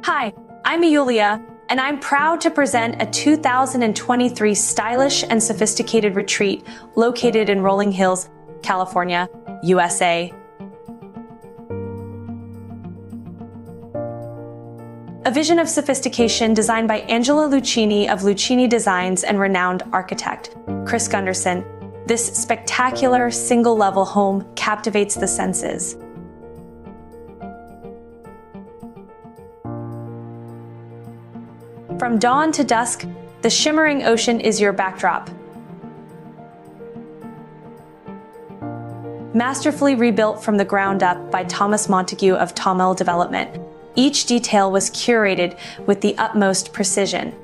Hi, I'm Yulia, and I'm proud to present a 2023 stylish and sophisticated retreat located in Rolling Hills, California, USA. A vision of sophistication designed by Angela Luchini of Luchini Designs and renowned architect, Criss Gunderson. This spectacular single-level home captivates the senses. From dawn to dusk, the shimmering ocean is your backdrop. Masterfully rebuilt from the ground up by Thomas Montague of Tawmel Development, each detail was curated with the utmost precision.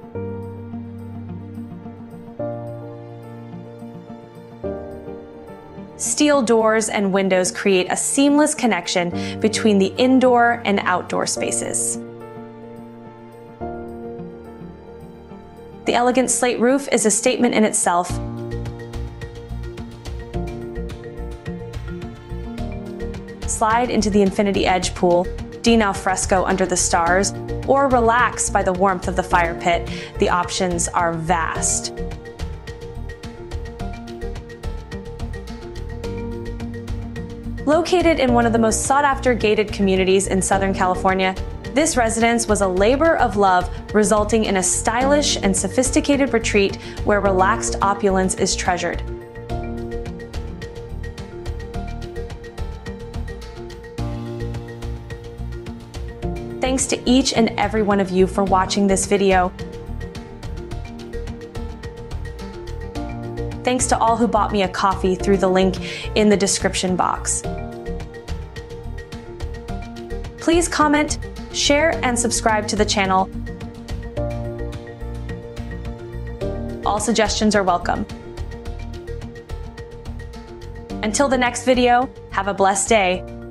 Steel doors and windows create a seamless connection between the indoor and outdoor spaces. The elegant slate roof is a statement in itself. Slide into the infinity edge pool, dine al fresco under the stars, or relax by the warmth of the fire pit. The options are vast. Located in one of the most sought-after gated communities in Southern California, this residence was a labor of love, resulting in a stylish and sophisticated retreat where relaxed opulence is treasured. Thanks to each and every one of you for watching this video. Thanks to all who bought me a coffee through the link in the description box. Please comment, share, and subscribe to the channel. All suggestions are welcome. Until the next video, have a blessed day.